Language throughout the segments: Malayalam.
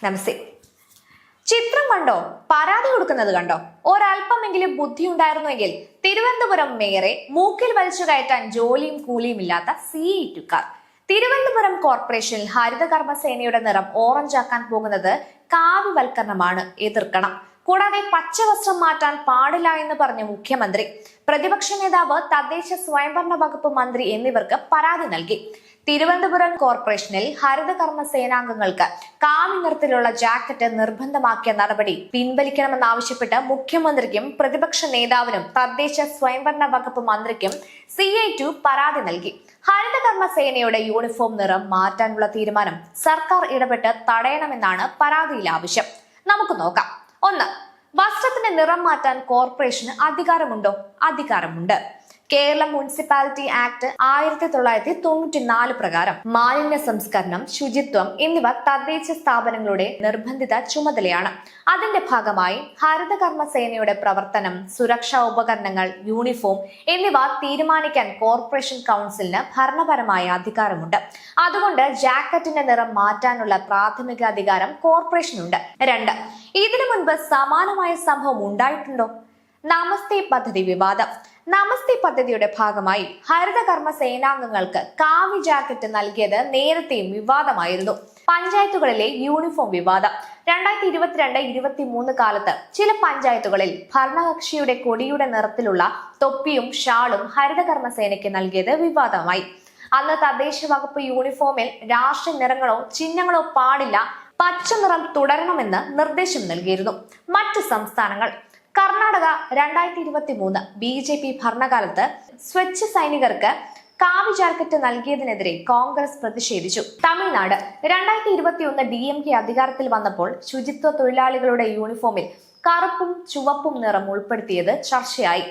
നമസ്തേ. ചിത്രം കണ്ടോ? പരാതി കൊടുക്കുന്നത് കണ്ടോ? ഒരല്പമെങ്കിലും ബുദ്ധി ഉണ്ടായിരുന്നുവെങ്കിൽ തിരുവനന്തപുരം മേയറെ മൂക്കിൽ വലിച്ചു കയറ്റാൻ ജോലിയും കൂലിയും ഇല്ലാത്ത CE2കാർ. തിരുവനന്തപുരം കോർപ്പറേഷനിൽ ഹരിതകർമ്മസേനയുടെ നിറം ഓറഞ്ചാക്കാൻ പോകുന്നത് കാവ്യവൽക്കരണമാണ്, എതിർക്കണം. കൂടാതെ പച്ചവസ്ത്രം മാറ്റാൻ പാടില്ല എന്ന് പറഞ്ഞ മുഖ്യമന്ത്രി, പ്രതിപക്ഷ നേതാവ്, തദ്ദേശ സ്വയംഭരണ വകുപ്പ് മന്ത്രി എന്നിവർക്ക് പരാതി നൽകി. തിരുവനന്തപുരം കോർപ്പറേഷനിൽ ഹരിതകർമ്മ സേനാംഗങ്ങൾക്ക് കാവി നിറത്തിലുള്ള ജാക്കറ്റ് നിർബന്ധമാക്കിയ നടപടി പിൻവലിക്കണമെന്നാവശ്യപ്പെട്ട് മുഖ്യമന്ത്രിക്കും പ്രതിപക്ഷ നേതാവിനും തദ്ദേശ സ്വയംഭരണ വകുപ്പ് മന്ത്രിക്കും CE2 പരാതി നൽകി. ഹരിതകർമ്മ സേനയുടെ യൂണിഫോം നിറം മാറ്റാനുള്ള തീരുമാനം സർക്കാർ ഇടപെട്ട് തടയണമെന്നാണ് പരാതിയിൽ ആവശ്യം. നമുക്ക് നോക്കാം. 1. വസ്ത്രത്തിന്റെ നിറം മാറ്റാൻ കോർപ്പറേഷന് അധികാരമുണ്ടോ? അധികാരമുണ്ട്. കേരള മുനിസിപ്പാലിറ്റി ആക്ട് 1994 പ്രകാരം മാലിന്യ സംസ്കരണം, ശുചിത്വം എന്നിവ തദ്ദേശ സ്ഥാപനങ്ങളുടെ നിർബന്ധിത ചുമതലയാണ്. അതിന്റെ ഭാഗമായി ഹരിതകർമ്മ സേനയുടെ പ്രവർത്തനം, സുരക്ഷാ ഉപകരണങ്ങൾ, യൂണിഫോം എന്നിവ തീരുമാനിക്കാൻ കോർപ്പറേഷൻ കൗൺസിലിന് ഭരണപരമായ അധികാരമുണ്ട്. അതുകൊണ്ട് ജാക്കറ്റിന്റെ നിറം മാറ്റാനുള്ള പ്രാഥമിക അധികാരം കോർപ്പറേഷനുണ്ട്. 2. ഇതിനു മുൻപ് സമാനമായ സംഭവം ഉണ്ടായിട്ടുണ്ടോ? നമസ്തേ പദ്ധതി വിവാദം. നമസ്തേ പദ്ധതിയുടെ ഭാഗമായി ഹരിതകർമ്മ സേനാംഗങ്ങൾക്ക് കാവി ജാക്കറ്റ് നൽകിയത് നേരത്തെയും വിവാദമായിരുന്നു. പഞ്ചായത്തുകളിലെ യൂണിഫോം വിവാദം. 2022-23 കാലത്ത് ചില പഞ്ചായത്തുകളിൽ ഭരണകക്ഷിയുടെ കൊടിയുടെ നിറത്തിലുള്ള തൊപ്പിയും ഷാളും ഹരിതകർമ്മ സേനയ്ക്ക് നൽകിയത് വിവാദമായി. അന്ന് തദ്ദേശ വകുപ്പ് യൂണിഫോമിൽ രാഷ്ട്രീയ നിറങ്ങളോ ചിഹ്നങ്ങളോ പാടില്ല, പച്ച നിറം തുടരണമെന്ന് നിർദ്ദേശം നൽകിയിരുന്നു. മറ്റ് സംസ്ഥാനങ്ങൾ. കർണാടക 2023 BJP ഭരണകാലത്ത് സ്വച്ഛ് സൈനികർക്ക് കാവി ജാക്കറ്റ് നൽകിയതിനെതിരെ കോൺഗ്രസ് പ്രതിഷേധിച്ചു. തമിഴ്നാട് 2021 DMK അധികാരത്തിൽ വന്നപ്പോൾ ശുചിത്വ തൊഴിലാളികളുടെ യൂണിഫോമിൽ കറുപ്പും ചുവപ്പും നിറം ഉൾപ്പെടുത്തിയത് ചർച്ചയായി.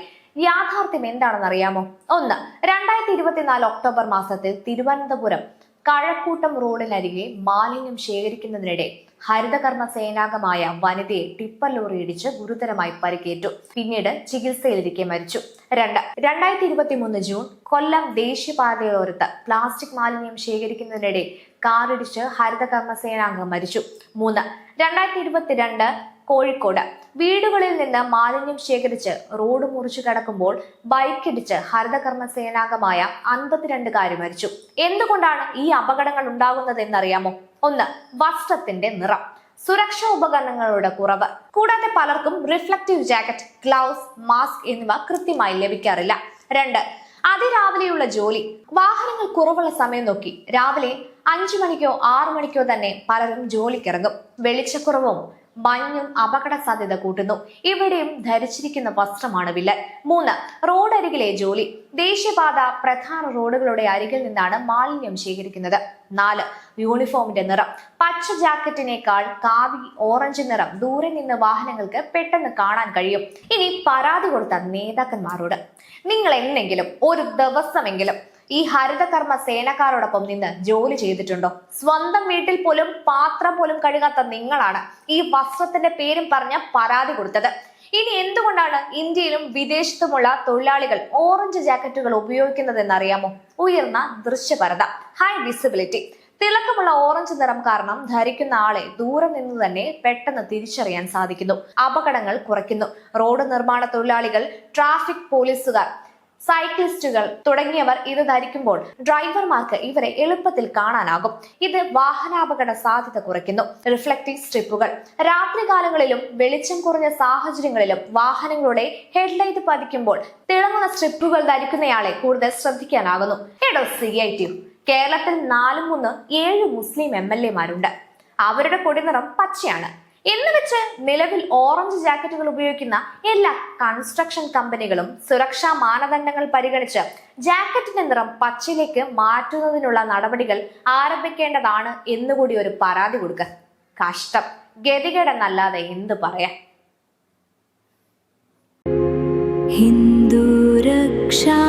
യാഥാർത്ഥ്യം എന്താണെന്ന് അറിയാമോ? 1. 2024 ഒക്ടോബർ മാസത്തിൽ തിരുവനന്തപുരം കഴക്കൂട്ടം റോഡിനരികെ മാലിന്യം ശേഖരിക്കുന്നതിനിടെ ഹരിതകർമ്മ സേനാംഗമായ വനിതയെ ടിപ്പർ ലോറി ഇടിച്ച് ഗുരുതരമായി പരിക്കേറ്റു. പിന്നീട് ചികിത്സയിലിരിക്കെ മരിച്ചു. 2. 2023 ജൂൺ കൊല്ലം ദേശീയപാതയോരത്ത് പ്ലാസ്റ്റിക് മാലിന്യം ശേഖരിക്കുന്നതിനിടെ കാറിടിച്ച് ഹരിതകർമ്മ സേനാംഗം മരിച്ചു. 3. 2022 കോഴിക്കോട് വീടുകളിൽ നിന്ന് മാലിന്യം ശേഖരിച്ച് റോഡ് മുറിച്ചു കടക്കുമ്പോൾ ബൈക്കിടിച്ച് ഹരിതകർമ്മ സേനാംഗമായ 52കാരി മരിച്ചു. എന്തുകൊണ്ടാണ് ഈ അപകടങ്ങൾ ഉണ്ടാകുന്നത് എന്നറിയാമോ? 1. വസ്ത്രത്തിന്റെ നിറം, സുരക്ഷാ ഉപകരണങ്ങളുടെ കുറവ്, കൂടാതെ പലർക്കും റിഫ്ലക്റ്റീവ് ജാക്കറ്റ്, ഗ്ലൗസ്, മാസ്ക് എന്നിവ കൃത്യമായി ലഭിക്കാറില്ല. 2. അതിരാവിലെയുള്ള ജോലി. വാഹനങ്ങൾ കുറവുള്ള സമയം നോക്കി രാവിലെ 5 മണിക്കോ 6 മണിക്കോ തന്നെ പലരും ജോലിക്കിറങ്ങും. വെളിച്ചക്കുറവും മഞ്ഞും അപകട സാധ്യത കൂട്ടുന്നു. ഇവിടെയും ധരിച്ചിരിക്കുന്ന വസ്ത്രമാണ് വില്ലൻ. 3. റോഡരികിലെ ജോലി. ദേശീയപാത, പ്രധാന റോഡുകളുടെ അരികിൽ നിന്നാണ് മാലിന്യം ശേഖരിക്കുന്നത്. 4. യൂണിഫോമിന്റെ നിറം. പച്ച ജാക്കറ്റിനേക്കാൾ കാവി ഓറഞ്ച് നിറം ദൂരെ നിന്ന് വാഹനങ്ങൾക്ക് പെട്ടെന്ന് കാണാൻ കഴിയും. ഇനി പരാതി കൊടുത്ത നേതാക്കന്മാരോട്, നിങ്ങൾ എന്നെങ്കിലും ഒരു ദിവസമെങ്കിലും ഈ ഹരിതകർമ്മ സേനക്കാരോടൊപ്പം നിന്ന് ജോലി ചെയ്തിട്ടുണ്ടോ? സ്വന്തം വീട്ടിൽ പോലും പാത്രം പോലും കഴുകാത്ത നിങ്ങളാണ് ഈ വസ്ത്രത്തിന്റെ പേരും പറഞ്ഞ പരാതി കൊടുത്തത്. ഇനി എന്തുകൊണ്ടാണ് ഇന്ത്യയിലും വിദേശത്തുമുള്ള തൊഴിലാളികൾ ഓറഞ്ച് ജാക്കറ്റുകൾ ഉപയോഗിക്കുന്നതെന്നറിയാമോ? ഉയർന്ന ദൃശ്യപരത, ഹൈ വിസിബിലിറ്റി. തിളക്കമുള്ള ഓറഞ്ച് നിറം കാരണം ധരിക്കുന്ന ആളെ ദൂരെ നിന്ന് തന്നെ പെട്ടെന്ന് തിരിച്ചറിയാൻ സാധിക്കുന്നു. അപകടങ്ങൾ കുറയ്ക്കുന്നു. റോഡ് നിർമ്മാണ തൊഴിലാളികൾ, ട്രാഫിക് പോലീസുകാർ, സൈക്ലിസ്റ്റുകൾ തുടങ്ങിയവർ ഇത് ധരിക്കുമ്പോൾ ഡ്രൈവർമാർക്ക് ഇവരെ എളുപ്പത്തിൽ കാണാനാകും. ഇത് വാഹനാപകട സാധ്യത കുറയ്ക്കുന്നു. റിഫ്ലക്റ്റീവ് സ്ട്രിപ്പുകൾ. രാത്രികാലങ്ങളിലും വെളിച്ചം കുറഞ്ഞ സാഹചര്യങ്ങളിലും വാഹനങ്ങളുടെ ഹെഡ്ലൈറ്റ് പതിക്കുമ്പോൾ തിളങ്ങുന്ന സ്ട്രിപ്പുകൾ ധരിക്കുന്നയാളെ കൂടുതൽ ശ്രദ്ധിക്കാനാകുന്നു. എടോ CI2, കേരളത്തിൽ 4-7 മുസ്ലിം MLA-മാരുണ്ട്. അവരുടെ കൊടിനിറം പച്ചയാണ് എന്ന് വെച്ച് നിലവിൽ ഓറഞ്ച് ജാക്കറ്റുകൾ ഉപയോഗിക്കുന്ന എല്ലാ കൺസ്ട്രക്ഷൻ കമ്പനികളും സുരക്ഷാ മാനദണ്ഡങ്ങൾ പരിഗണിച്ച് ജാക്കറ്റിന്റെ നിറം പച്ചയിലേക്ക് മാറ്റുന്നതിനുള്ള നടപടികൾ ആരംഭിക്കേണ്ടതാണ് എന്നുകൂടി ഒരു പരാതി കൊടുക്കുക. കഷ്ടം, ഗതികേടെന്നല്ലാതെ എന്ത് പറയാൻ. ഹിന്ദു രക്ഷാ